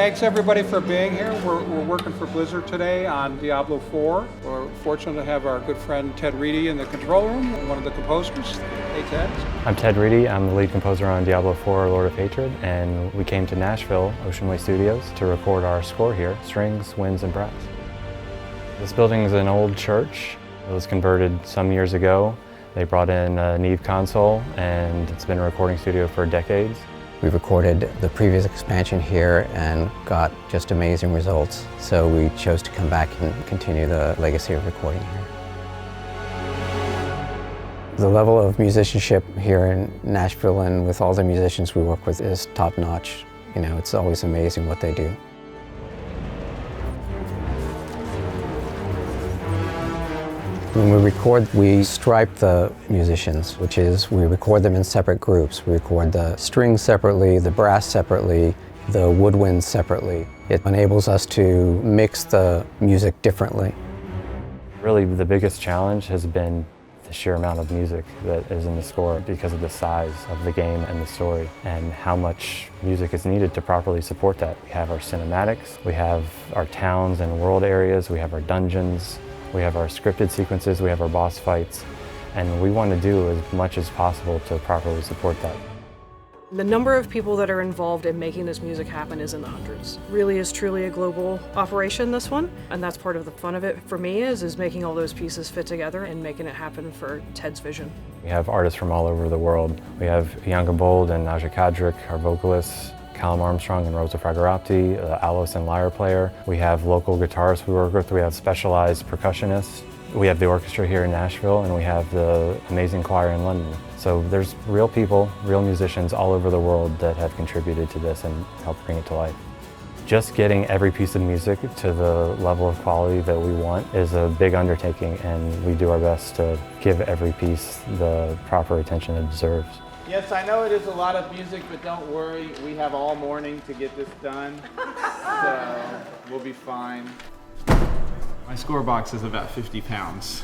Thanks everybody for being here. We're working for Blizzard today on Diablo IV. We're fortunate to have our good friend Ted Reedy in the control room, one of the composers. Hey Ted. I'm Ted Reedy. I'm the lead composer on Diablo IV Lord of Hatred, and we came to Nashville, Oceanway Studios, to record our score here, strings, winds, and brass. This building is an old church. It was converted some years ago. They brought in a Neve console, and it's been a recording studio for decades. We recorded the previous expansion here and got just amazing results, so we chose to come back and continue the legacy of recording here. The level of musicianship here in Nashville and with all the musicians we work with is top-notch. You know, it's always amazing what they do. When we record, we stripe the musicians, which is we record them in separate groups. We record the strings separately, the brass separately, the woodwinds separately. It enables us to mix the music differently. Really, the biggest challenge has been the sheer amount of music that is in the score because of the size of the game and the story and how much music is needed to properly support that. We have our cinematics, we have our towns and world areas, we have our dungeons, we have our scripted sequences, we have our boss fights, and we want to do as much as possible to properly support that. The number of people that are involved in making this music happen is in the hundreds. Really is truly a global operation, this one, and that's part of the fun of it for me is making all those pieces fit together and making it happen for Ted's vision. We have artists from all over the world. We have Úyanga and Asja Kadric, our vocalists, Callum, Armstrong and Rosa Fragorapti, Aulos and Lyre player. We have local guitarists we work with. We have specialized percussionists. We have the orchestra here in Nashville, and we have the amazing choir in London. So there's real people, real musicians all over the world that have contributed to this and helped bring it to life. Just getting every piece of music to the level of quality that we want is a big undertaking, and we do our best to give every piece the proper attention it deserves. Yes, I know it is a lot of music, but don't worry, we have all morning to get this done, so we'll be fine. My score box is about 50 pounds.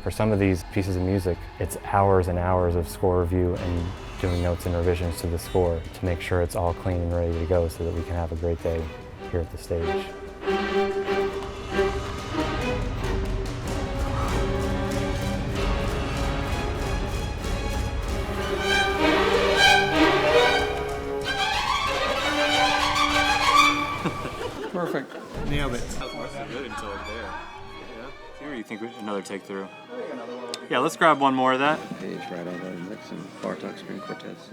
For some of these pieces of music, it's hours and hours of score review and doing notes and revisions to the score to make sure it's all clean and ready to go so that we can have a great day here at the stage. Perfect. Nailed it. That wasn't good until there. Yeah. Or do you think another take through? Yeah, let's grab one more of that. Page right over and mix some Bartok string quartets.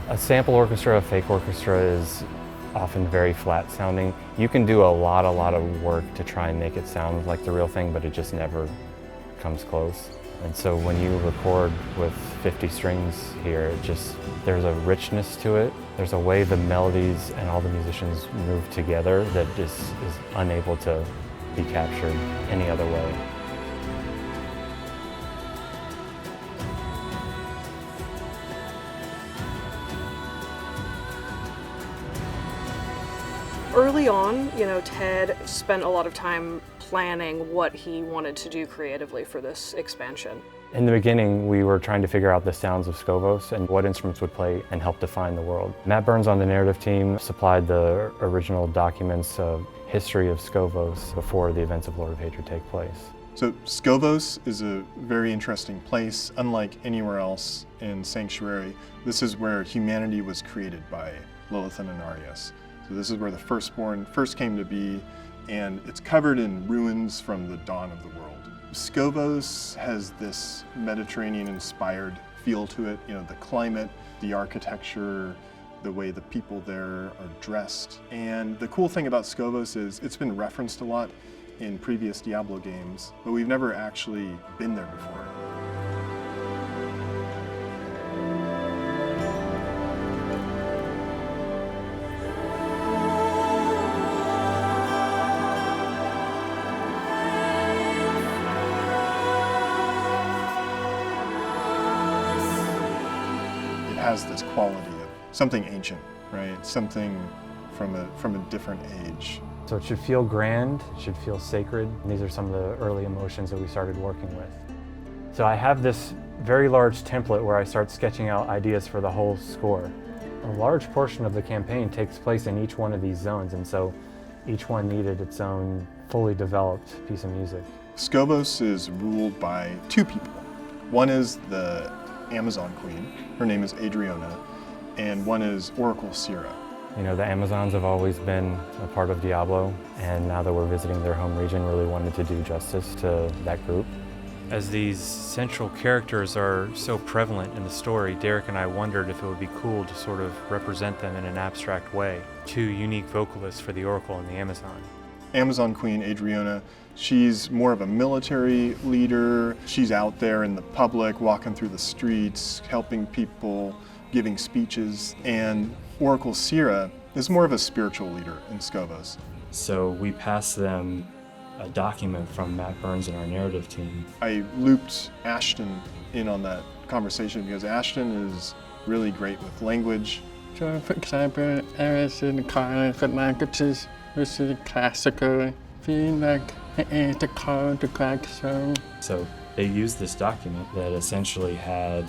A sample orchestra, a fake orchestra is often very flat sounding. You can do a lot of work to try and make it sound like the real thing, but it just never comes close. And so when you record with 50 strings here, there's a richness to it. There's a way the melodies and all the musicians move together that just is unable to be captured any other way. Early on, Ted spent a lot of time planning what he wanted to do creatively for this expansion. In the beginning, we were trying to figure out the sounds of Skavos and what instruments would play and help define the world. Matt Burns on the narrative team supplied the original documents of history of Skavos before the events of Lord of Hatred take place. So Skavos is a very interesting place. Unlike anywhere else in Sanctuary, this is where humanity was created by Lilith and Inarius. So this is where the firstborn first came to be, and it's covered in ruins from the dawn of the world. Skavos has this Mediterranean-inspired feel to it, the climate, the architecture, the way the people there are dressed. And the cool thing about Skavos is it's been referenced a lot in previous Diablo games, but we've never actually been there before. Has this quality of something ancient, right? Something from a different age. So it should feel grand, it should feel sacred. And these are some of the early emotions that we started working with. So I have this very large template where I start sketching out ideas for the whole score. A large portion of the campaign takes place in each one of these zones, and so each one needed its own fully developed piece of music. Skobos is ruled by two people. One is the Amazon Queen, her name is Adriona, and one is Oracle Sira. You know, the Amazons have always been a part of Diablo, and now that we're visiting their home region, really wanted to do justice to that group. As these central characters are so prevalent in the story, Derek and I wondered if it would be cool to sort of represent them in an abstract way. Two unique vocalists for the Oracle and the Amazon. Amazon Queen Adriona, she's more of a military leader. She's out there in the public, walking through the streets, helping people, giving speeches. And Oracle Sira is more of a spiritual leader in Skobos. So we passed them a document from Matt Burns and our narrative team. I looped Ashton in on that conversation because Ashton is really great with language. So, for example, areas in the languages, which is classical, feel like the call to crack song. So they used this document that essentially had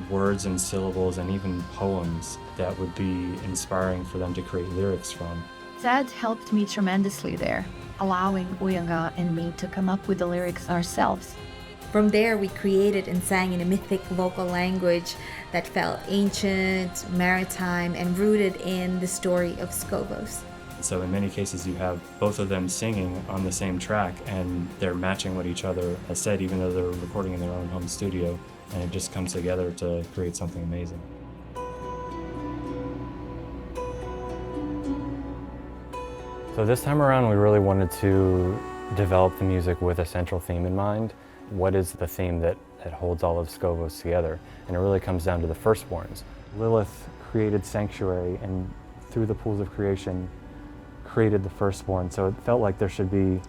words and syllables and even poems that would be inspiring for them to create lyrics from. That helped me tremendously there, allowing Úyanga and me to come up with the lyrics ourselves. From there, we created and sang in a mythic vocal language that felt ancient, maritime, and rooted in the story of Skobos. So in many cases you have both of them singing on the same track and they're matching what each other has said, even though they're recording in their own home studio, and it just comes together to create something amazing. So this time around we really wanted to develop the music with a central theme in mind. What is the theme that holds all of Skobos together? And it really comes down to the firstborns. Lilith created Sanctuary, and through the pools of creation created the firstborn, so it felt like there should be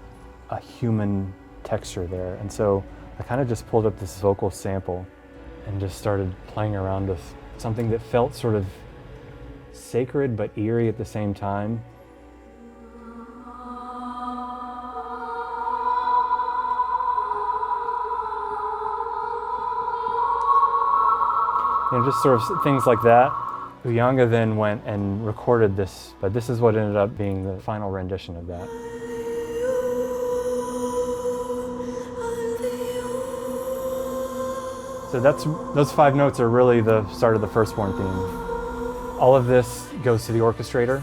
a human texture there. And so I kind of just pulled up this vocal sample and just started playing around with something that felt sort of sacred but eerie at the same time. You know, just sort of things like that. Úyanga then went and recorded this, but this is what ended up being the final rendition of that. So those 5 notes are really the start of the firstborn theme. All of this goes to the orchestrator.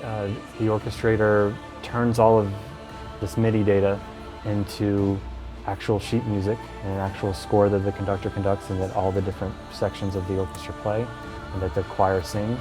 The orchestrator turns all of this MIDI data into actual sheet music and an actual score that the conductor conducts and that all the different sections of the orchestra play and that the choir sings.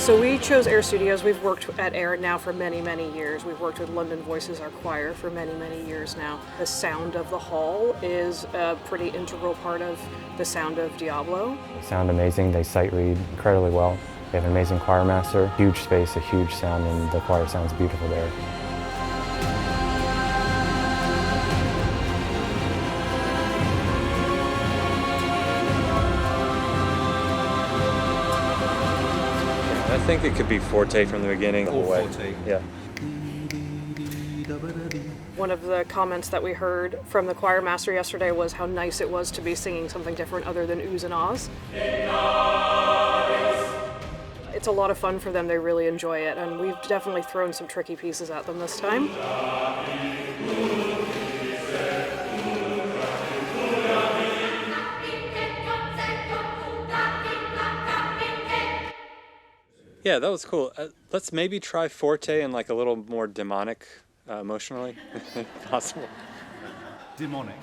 So we chose Air Studios. We've worked at Air now for many, many years. We've worked with London Voices, our choir, for many, many years now. The sound of the hall is a pretty integral part of the sound of Diablo. They sound amazing. They sight read incredibly well. They have an amazing choirmaster, huge space, a huge sound, and the choir sounds beautiful there. I think it could be forte from the beginning. All forte. Yeah. One of the comments that we heard from the choirmaster yesterday was how nice it was to be singing something different other than oohs and ahs. It's a lot of fun for them. They really enjoy it, and we've definitely thrown some tricky pieces at them this time. Yeah, that was cool. Let's maybe try forte and like a little more demonic emotionally, if possible. Demonic.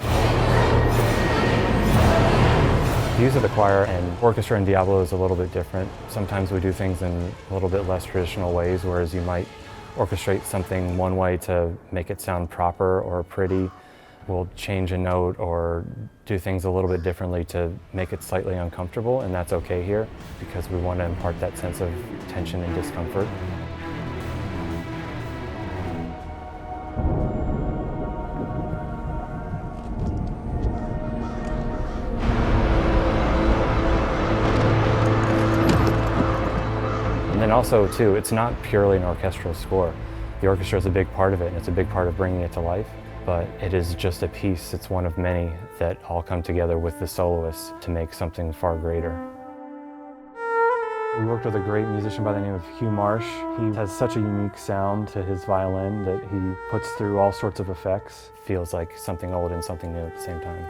The use of the choir and orchestra in Diablo is a little bit different. Sometimes we do things in a little bit less traditional ways, whereas you might orchestrate something one way to make it sound proper or pretty. We'll change a note or do things a little bit differently to make it slightly uncomfortable, and that's okay here because we want to impart that sense of tension and discomfort. And then also, too, it's not purely an orchestral score. The orchestra is a big part of it, and it's a big part of bringing it to life. but it is just a piece. It's one of many that all come together with the soloists to make something far greater. We worked with a great musician by the name of Hugh Marsh. He has such a unique sound to his violin that he puts through all sorts of effects. Feels like something old and something new at the same time.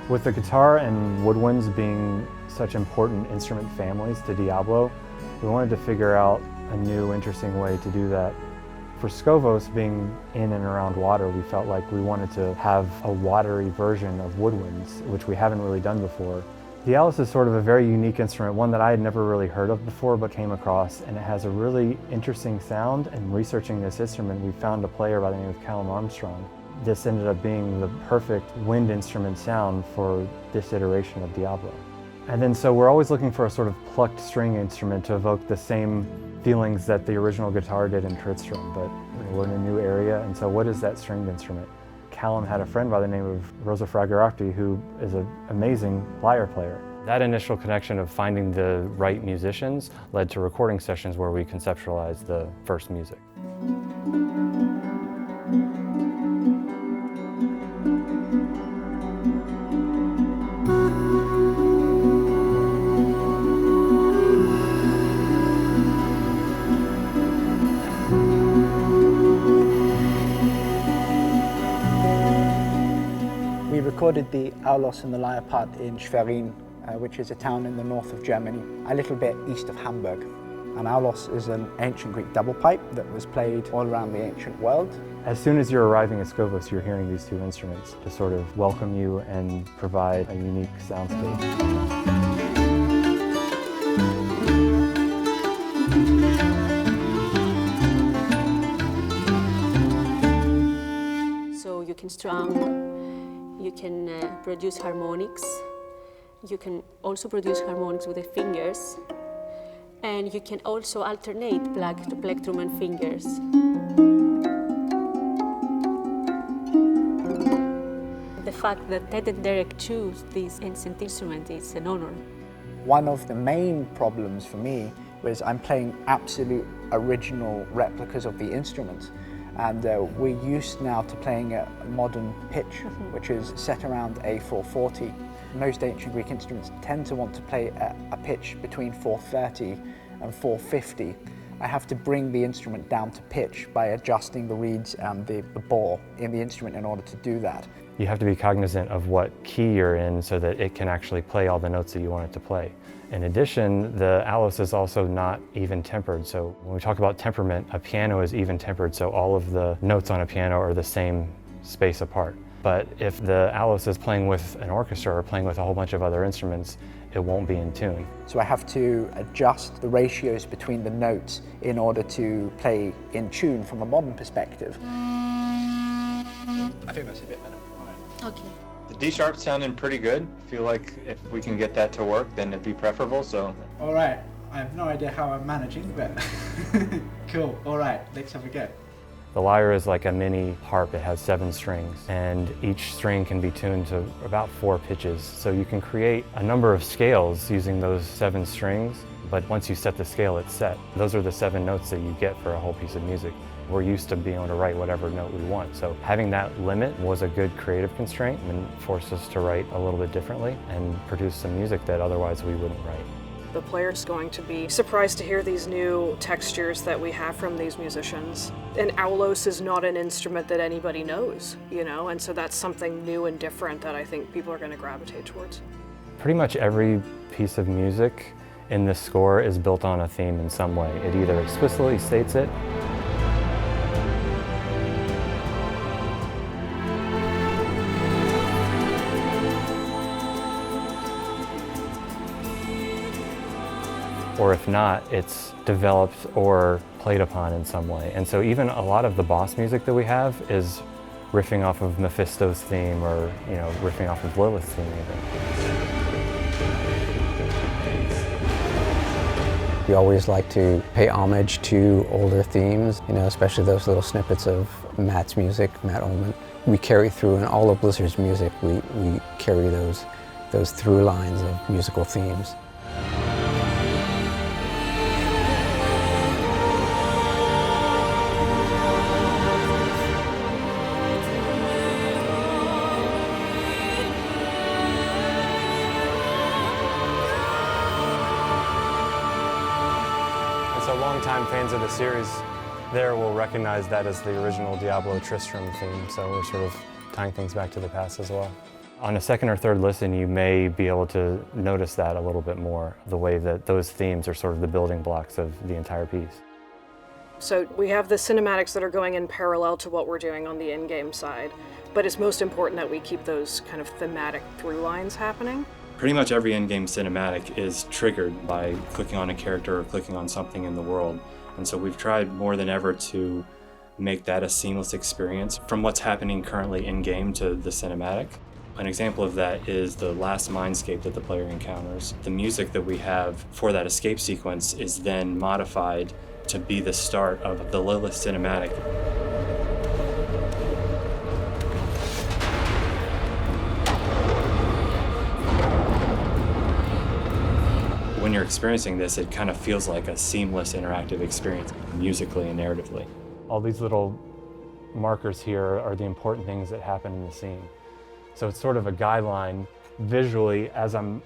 With the guitar and woodwinds being such important instrument families to Diablo, we wanted to figure out a new, interesting way to do that. For Scovos being in and around water, we felt like we wanted to have a watery version of woodwinds, which we haven't really done before. The Aulos is sort of a very unique instrument, one that I had never really heard of before but came across, and it has a really interesting sound. And researching this instrument, we found a player by the name of Callum Armstrong. This ended up being the perfect wind instrument sound for this iteration of Diablo. And then so we're always looking for a sort of plucked string instrument to evoke the same feelings that the original guitar did in Tristram, but we're in a new area, and so what is that stringed instrument? Callum had a friend by the name of Rosa Fragorapti, who is an amazing lyre player. That initial connection of finding the right musicians led to recording sessions where we conceptualized the first music. We recorded the Aulos and the Lyre part in Schwerin, which is a town in the north of Germany, a little bit east of Hamburg. And Aulos is an ancient Greek double pipe that was played all around the ancient world. As soon as you're arriving at Scovos, you're hearing these two instruments to sort of welcome you and provide a unique soundscape. So you can strum, you can produce harmonics, you can also produce harmonics with the fingers, and you can also alternate plectrum and fingers. The fact that Ted and Derek chose this ancient instrument is an honor. One of the main problems for me was I'm playing absolute original replicas of the instruments. And we're used now to playing a modern pitch, which is set around a 440. Most ancient Greek instruments tend to want to play a pitch between 430 and 450. I have to bring the instrument down to pitch by adjusting the reeds and the bore in the instrument in order to do that. You have to be cognizant of what key you're in so that it can actually play all the notes that you want it to play. In addition, the Aulos is also not even tempered. So when we talk about temperament, a piano is even tempered, so all of the notes on a piano are the same space apart. But if the Aulos is playing with an orchestra or playing with a whole bunch of other instruments, it won't be in tune. So I have to adjust the ratios between the notes in order to play in tune from a modern perspective. I think that's a bit better. Okay. The D sharp sounding pretty good. I feel like if we can get that to work, then it'd be preferable, so. All right, I have no idea how I'm managing, but cool. All right, let's have a go. The lyre is like a mini harp. It has 7 strings, and each string can be tuned to about 4 pitches. So you can create a number of scales using those 7 strings, but once you set the scale, it's set. Those are the 7 notes that you get for a whole piece of music. We're used to being able to write whatever note we want, so having that limit was a good creative constraint and forced us to write a little bit differently and produce some music that otherwise we wouldn't write. The player's going to be surprised to hear these new textures that we have from these musicians. And Aulos is not an instrument that anybody knows, you know, and so that's something new and different that I think people are going to gravitate towards. Pretty much every piece of music in this score is built on a theme in some way. It either explicitly states it, or if not, it's developed or played upon in some way. And so even a lot of the boss music that we have is riffing off of Mephisto's theme, or riffing off of Lilith's theme even. We always like to pay homage to older themes, especially those little snippets of Matt's music, Matt Ullman. We carry through in all of Blizzard's music, we carry those through lines of musical themes. So longtime fans of the series there will recognize that as the original Diablo Tristram theme, so we're sort of tying things back to the past as well. On a second or third listen, you may be able to notice that a little bit more, the way that those themes are sort of the building blocks of the entire piece. So we have the cinematics that are going in parallel to what we're doing on the in-game side, but it's most important that we keep those kind of thematic through lines happening. Pretty much every in-game cinematic is triggered by clicking on a character or clicking on something in the world. And so we've tried more than ever to make that a seamless experience from what's happening currently in-game to the cinematic. An example of that is the last mindscape that the player encounters. The music that we have for that escape sequence is then modified to be the start of the Lilith cinematic. When you're experiencing this, it kind of feels like a seamless interactive experience, musically and narratively. All these little markers here are the important things that happen in the scene. So it's sort of a guideline visually as I'm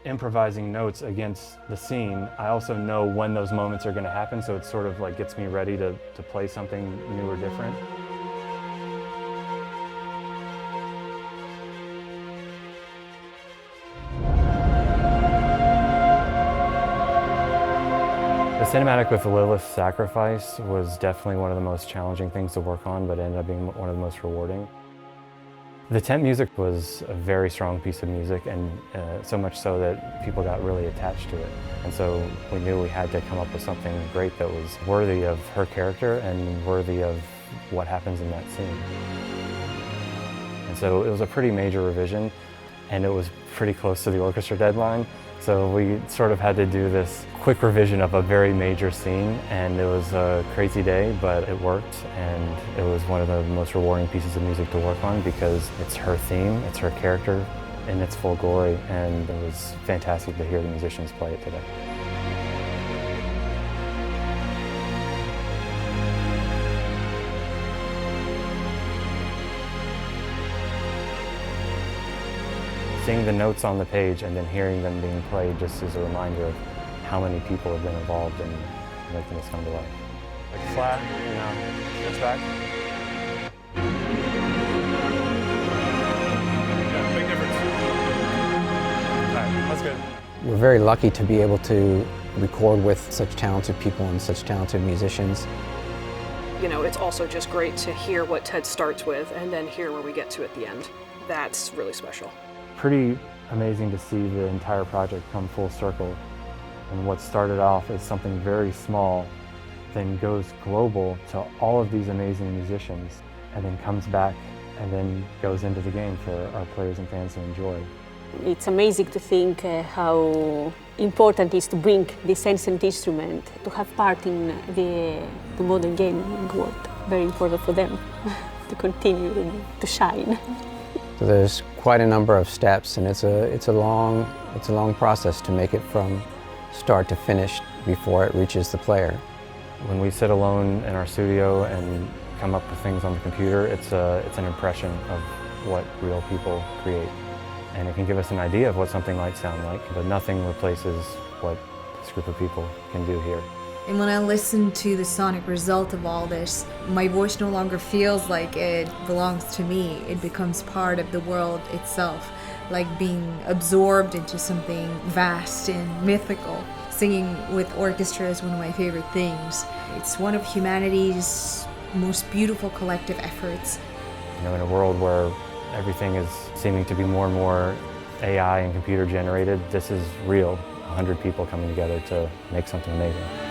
improvising notes against the scene. I also know when those moments are going to happen, so it sort of like gets me ready to play something new or different. The cinematic with Lilith's sacrifice was definitely one of the most challenging things to work on, but ended up being one of the most rewarding. The tent music was a very strong piece of music, and so much so that people got really attached to it. And so we knew we had to come up with something great that was worthy of her character and worthy of what happens in that scene. And so it was a pretty major revision, and it was pretty close to the orchestra deadline. So we sort of had to do this quick revision of a very major scene, and it was a crazy day, but it worked, and it was one of the most rewarding pieces of music to work on because it's her theme, it's her character in its full glory, and it was fantastic to hear the musicians play it today. Seeing the notes on the page and then hearing them being played just is a reminder of how many people have been involved in making this come to life. Like flat, switch back. Yeah, big difference. All right, that's good. We're very lucky to be able to record with such talented people and such talented musicians. It's also just great to hear what Ted starts with and then hear where we get to at the end. That's really special. Pretty amazing to see the entire project come full circle, and what started off as something very small then goes global to all of these amazing musicians, and then comes back and then goes into the game for our players and fans to enjoy. It's amazing to think how important it is to bring this ancient instrument to have part in the modern gaming world. Very important for them to continue to shine. So there's quite a number of steps, and it's a long process to make it from start to finish before it reaches the player. When we sit alone in our studio and come up with things on the computer, it's an impression of what real people create. And it can give us an idea of what something might sound like, but nothing replaces what this group of people can do here. And when I listen to the sonic result of all this, my voice no longer feels like it belongs to me. It becomes part of the world itself, like being absorbed into something vast and mythical. Singing with orchestra is one of my favorite things. It's one of humanity's most beautiful collective efforts. In a world where everything is seeming to be more and more AI and computer generated, this is real. 100 people coming together to make something amazing.